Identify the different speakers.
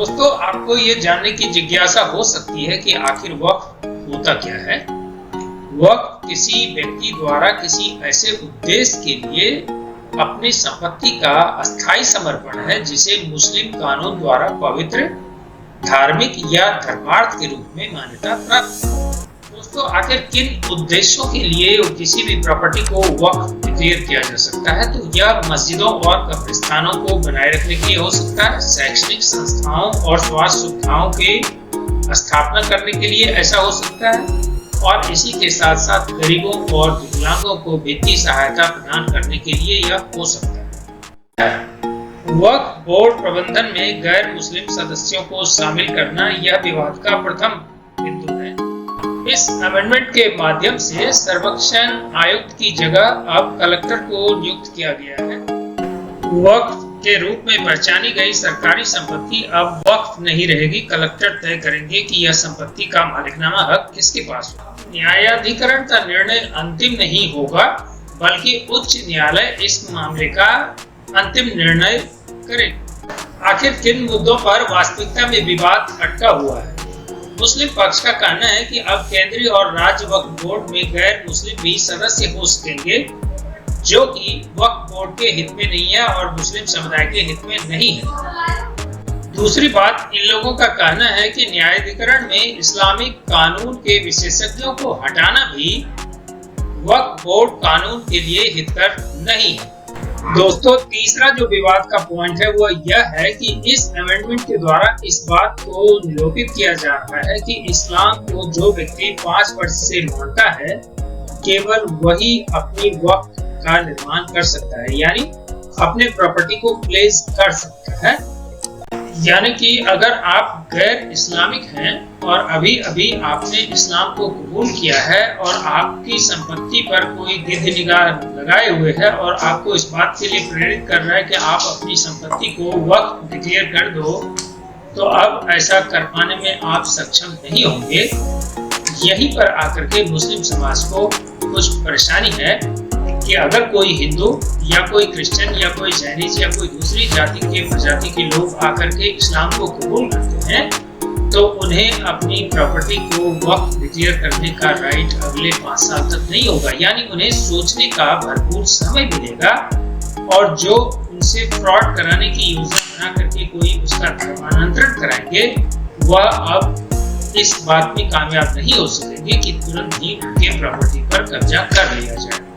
Speaker 1: दोस्तों, आपको ये जानने की जिज्ञासा हो सकती है कि आखिर वक्फ होता क्या है। वक्फ किसी व्यक्ति द्वारा किसी ऐसे उद्देश्य के लिए अपनी संपत्ति का अस्थायी समर्पण है जिसे मुस्लिम कानून द्वारा पवित्र, धार्मिक या धर्मार्थ के रूप में मान्यता प्राप्त है। दोस्तों, आखिर किन उद्देश्यों के लिए किसी भी प्रॉपर्टी को वक्फ डिक्लेयर किया जा सकता है? तो यह मस्जिदों और कब्रिस्तानों को बनाए रखने के लिए हो सकता है, शैक्षणिक संस्थाओं और स्वास्थ्य सुविधाओं के स्थापना करने के लिए ऐसा हो सकता है, और इसी के साथ साथ गरीबों और विकलांगों को वित्तीय सहायता प्रदान करने के लिए यह हो सकता है। वक्फ बोर्ड प्रबंधन में गैर मुस्लिम सदस्यों को शामिल करना यह विवाद का प्रथम बिंदु है। इस अमेंडमेंट के माध्यम से सर्वेक्षण आयुक्त की जगह अब कलेक्टर को नियुक्त किया गया है। वक्फ के रूप में पहचानी गई सरकारी संपत्ति अब वक्फ नहीं रहेगी। कलेक्टर तय करेंगे कि यह संपत्ति का मालिकाना हक किसके पास है। न्यायाधिकरण का निर्णय अंतिम नहीं होगा, बल्कि उच्च न्यायालय इस मामले का अंतिम निर्णय करेगा। आखिर किन मुद्दों पर वास्तविकता में विवाद अटका हुआ है? मुस्लिम पक्ष का कहना है कि अब केंद्रीय और राज्य वक्फ बोर्ड में गैर मुस्लिम भी सदस्य हो सकेंगे, जो कि वक्फ बोर्ड के हित में नहीं है और मुस्लिम समुदाय के हित में नहीं है। दूसरी बात, इन लोगों का कहना है कि न्यायाधिकरण में इस्लामिक कानून के विशेषज्ञों को हटाना भी वक्फ बोर्ड कानून के लिए हितकर नहीं है। दोस्तों, तीसरा जो विवाद का पॉइंट है वो यह है कि इस अमेंडमेंट के द्वारा इस बात को निरूपित किया जा रहा है कि इस्लाम को जो व्यक्ति 5 वर्ष से मानता है, केवल वही अपनी वक्फ का निर्माण कर सकता है, यानी अपने प्रॉपर्टी को प्लेस कर सकता है। यानी कि अगर आप गैर इस्लामिक हैं और अभी अभी आपने इस्लाम को कबूल किया है और आपकी संपत्ति पर कोई गिद्ध निगाह लगाए हुए है और आपको इस बात के लिए प्रेरित कर रहा है कि आप अपनी संपत्ति को वक्फ डिक्लेयर कर दो, तो अब ऐसा कर पाने में आप सक्षम नहीं होंगे। यहीं पर आकर के मुस्लिम समाज को कुछ परेशानी है कि अगर कोई हिंदू या कोई क्रिश्चियन या कोई जैनिज या कोई दूसरी जाति के प्रजाति के लोग आकर के इस्लाम को कबूल करते हैं, तो उन्हें अपनी प्रॉपर्टी को वक्फ डिक्लेयर करने का राइट अगले 5 साल तक नहीं होगा। यानी उन्हें सोचने का भरपूर समय मिलेगा, और जो उनसे फ्रॉड कराने की योजना बना करके कोई उसका धर्मांतरण कराएंगे, वह अब इस बात में कामयाब नहीं हो सकेंगे कि तुरंत ही उनके प्रॉपर्टी पर कब्जा कर लिया जाए।